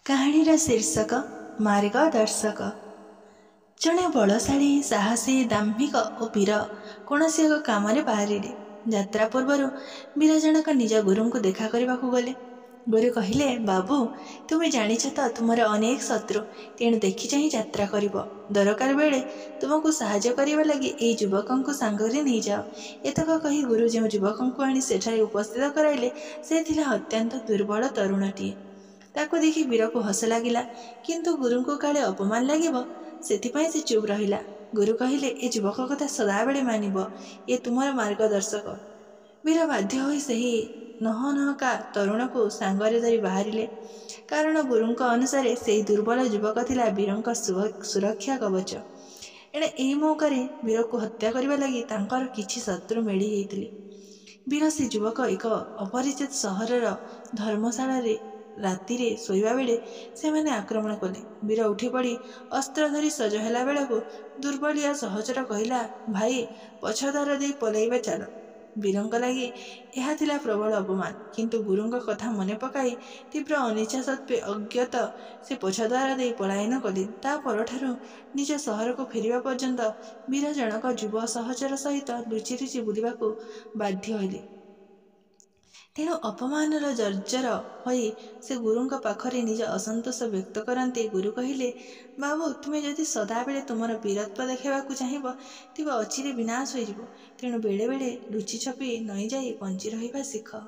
କାହାଣୀର ଶୀର୍ଷକ ମାର୍ଗଦର୍ଶକ। ଜଣେ ବଳଶାଳୀ, ସାହସୀ, ଦାମ୍ଭିକ ଓ ବୀର କୌଣସି ଏକ କାମରେ ବାହାରିଲେ। ଯାତ୍ରା ପୂର୍ବରୁ ବୀର ଜଣକ ନିଜ ଗୁରୁଙ୍କୁ ଦେଖା କରିବାକୁ ଗଲେ। ଗୁରୁ କହିଲେ, ବାବୁ, ତୁମେ ଜାଣିଛ ତ ତୁମର ଅନେକ ଶତ୍ରୁ, ତେଣୁ ଦେଖି ଚାହିଁ ଯାତ୍ରା କରିବ। ଦରକାର ବେଳେ ତୁମକୁ ସାହାଯ୍ୟ କରିବା ଲାଗି ଏହି ଯୁବକଙ୍କୁ ସାଙ୍ଗରେ ନେଇଯାଅ। ଏତକ କହି ଗୁରୁ ଯେଉଁ ଯୁବକଙ୍କୁ ଆଣି ସେଠାରେ ଉପସ୍ଥିତ କରାଇଲେ, ସେ ଥିଲା ଅତ୍ୟନ୍ତ ଦୁର୍ବଳ ତରୁଣଟିଏ। ତାକୁ ଦେଖି ବୀରକୁ ହସ ଲାଗିଲା, କିନ୍ତୁ ଗୁରୁଙ୍କୁ କାଳେ ଅପମାନ ଲାଗିବ, ସେଥିପାଇଁ ସେ ଚୁପ୍ ରହିଲା। ଗୁରୁ କହିଲେ, ଏ ଯୁବକ କଥା ସଦାବେଳେ ମାନିବ, ଏ ତୁମର ମାର୍ଗଦର୍ଶକ। ବୀର ବାଧ୍ୟ ହୋଇ ସେହି ନହନହକା ତରୁଣକୁ ସାଙ୍ଗରେ ଧରି ବାହାରିଲେ, କାରଣ ଗୁରୁଙ୍କ ଅନୁସାରେ ସେହି ଦୁର୍ବଳ ଯୁବକ ଥିଲା ବୀରଙ୍କ ସୁରକ୍ଷା କବଚ। ଏଣେ ଏହି ମୌକାରେ ବୀରକୁ ହତ୍ୟା କରିବା ଲାଗି ତାଙ୍କର କିଛି ଶତ୍ରୁ ମେଳି ଯାଇଥିଲେ। ବୀର ସେ ଯୁବକ ଏକ ଅପରିଚିତ ସହରର ଧର୍ମଶାଳାରେ ରାତିରେ ଶୋଇବା ବେଳେ ସେମାନେ ଆକ୍ରମଣ କଲେ। ବୀର ଉଠିପଡ଼ି ଅସ୍ତ୍ର ଧରି ସଜ ହେଲା ବେଳକୁ ଦୁର୍ବଳିଆ ସହଚର କହିଲା, ଭାଇ, ପଛ ଦ୍ୱାର ଦେଇ ପଳାଇବା ଚାଲ। ବୀରଙ୍କ ଲାଗି ଏହା ଥିଲା ପ୍ରବଳ ଅପମାନ, କିନ୍ତୁ ଗୁରୁଙ୍କ କଥା ମନେ ପକାଇ ତୀବ୍ର ଅନିଚ୍ଛା ସତ୍ତ୍ୱେ ଅଜ୍ଞତ ସେ ପଛ ଦ୍ୱାର ଦେଇ ପଳାୟନ କଲେ। ତା ପରଠାରୁ ନିଜ ସହରକୁ ଫେରିବା ପର୍ଯ୍ୟନ୍ତ ବୀର ଜଣକ ଯୁବ ସହଚର ସହିତ ଲୁଚି ଲୁଚି ବୁଲିବାକୁ ବାଧ୍ୟ ହେଲେ। ତେଣୁ ଅପମାନର ଜର୍ଜର ହୋଇ ସେ ଗୁରୁଙ୍କ ପାଖରେ ନିଜ ଅସନ୍ତୋଷ ବ୍ୟକ୍ତ କରନ୍ତି। ଗୁରୁ କହିଲେ, ବାବୁ, ତୁମେ ଯଦି ସଦାବେଳେ ତୁମର ବୀରତ୍ୱ ଦେଖାଇବାକୁ ଚାହିଁବ, ତେବେ ଅଚିରେ ବିନାଶ ହୋଇଯିବ। ତେଣୁ ବେଳେ ବେଳେ ଲୁଚି ଛପି ନଈ ଯାଇ ବଞ୍ଚି ରହିବା ଶିଖ।